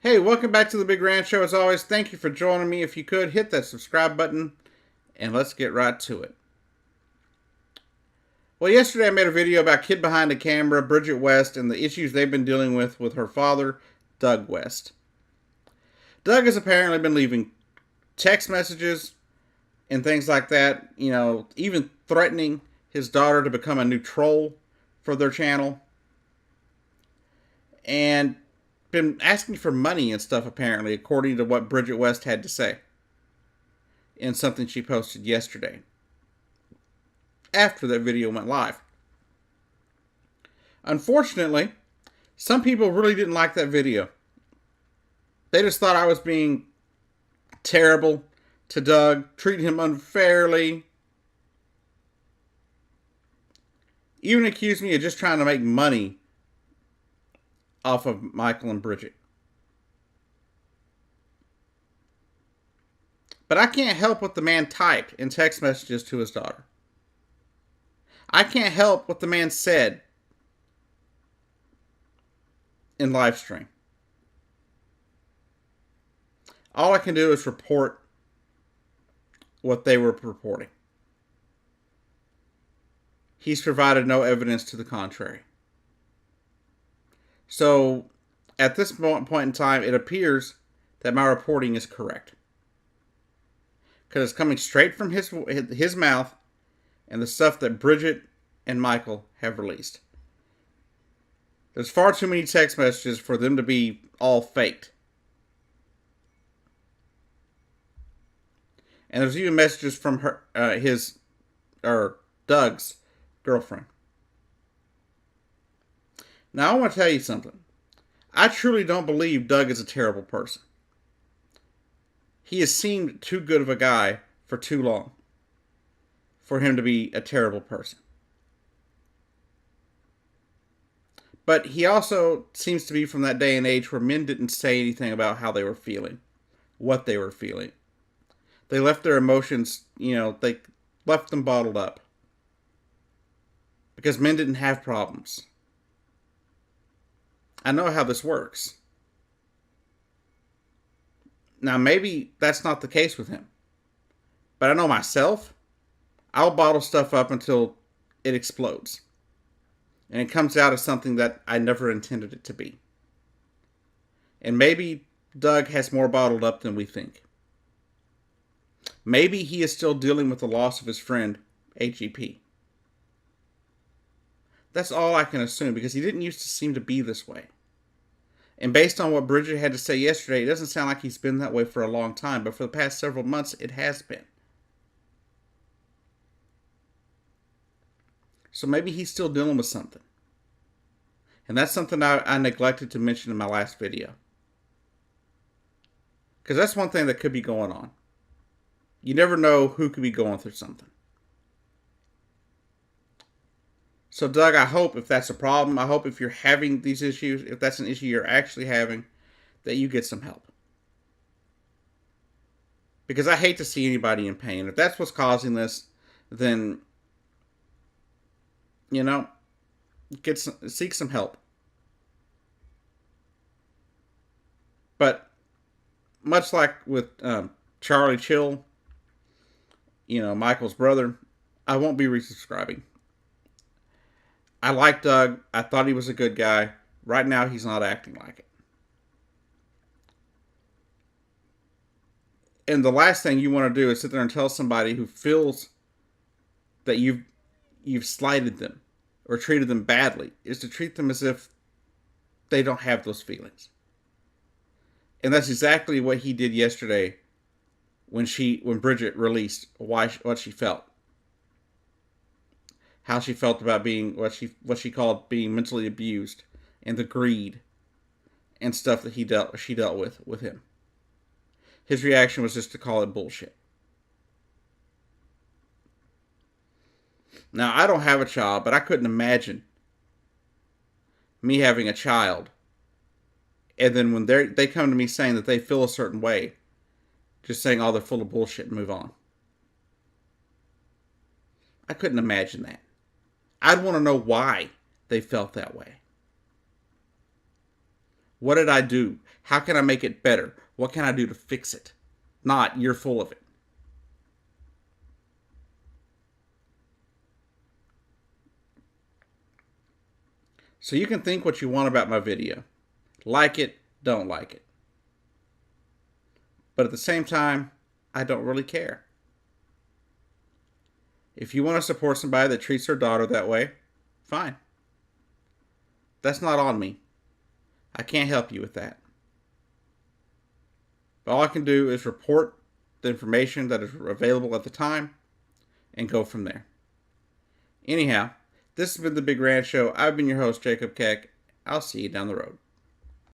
Hey, welcome back to the Big Ranch Show. As always, thank you for joining me. If you could, hit that subscribe button, and let's get right to it. Well, yesterday I made a video about Kidbehindacamera, Bridgette West, and the issues they've been dealing with her father, Doug West. Doug has apparently been leaving text messages and things like that, even threatening his daughter to become a new troll for their channel. And been asking for money and stuff, apparently, according to what Bridgette West had to say in something she posted yesterday after that video went live. Unfortunately, some people really didn't like that video. They just thought I was being terrible to Doug, treating him unfairly, even accused me of just trying to make money off of Michael and Bridgette. But I can't help what the man typed in text messages to his daughter. I can't help what the man said in live stream. All I can do is report what they were reporting. He's provided no evidence to the contrary. So, at this point in time, it appears that my reporting is correct. Because it's coming straight from his mouth and the stuff that Bridgette and Michael have released. There's far too many text messages for them to be all faked. And there's even messages from Doug's girlfriend. Now, I want to tell you something. I truly don't believe Doug is a terrible person. He has seemed too good of a guy for too long for him to be a terrible person. But he also seems to be from that day and age where men didn't say anything about how they were feeling, what they were feeling. They left their emotions, they left them bottled up. Because men didn't have problems. I know how this works. Now, maybe that's not the case with him. But I know myself, I'll bottle stuff up until it explodes. And it comes out as something that I never intended it to be. And maybe Doug has more bottled up than we think. Maybe he is still dealing with the loss of his friend, AGP. That's all I can assume, because he didn't used to seem to be this way. And based on what Bridgette had to say yesterday, it doesn't sound like he's been that way for a long time, but for the past several months, it has been. So maybe he's still dealing with something. And that's something I neglected to mention in my last video. Because that's one thing that could be going on. You never know who could be going through something. So, Doug, I hope if that's a problem, I hope if you're having these issues, if that's an issue you're actually having, that you get some help. Because I hate to see anybody in pain. If that's what's causing this, then, seek some help. But, much like with Charlie Chill, Michael's brother, I won't be resubscribing. I like Doug. I thought he was a good guy. Right now, he's not acting like it. And the last thing you want to do is sit there and tell somebody who feels that you've slighted them or treated them badly, is to treat them as if they don't have those feelings. And that's exactly what he did yesterday when Bridgette released what she felt. How she felt about being what she called being mentally abused, and the greed and stuff that she dealt with him. His reaction was just to call it bullshit. Now, I don't have a child, but I couldn't imagine me having a child, and then when they come to me saying that they feel a certain way, just saying, oh, they're full of bullshit and move on. I couldn't imagine that. I'd want to know why they felt that way. What did I do? How can I make it better? What can I do to fix it? Not, you're full of it. So you can think what you want about my video. Like it, don't like it. But at the same time, I don't really care. If you want to support somebody that treats their daughter that way, fine. That's not on me. I can't help you with that. But all I can do is report the information that is available at the time and go from there. Anyhow, this has been The Big Rant Show. I've been your host, Jacob Keck. I'll see you down the road.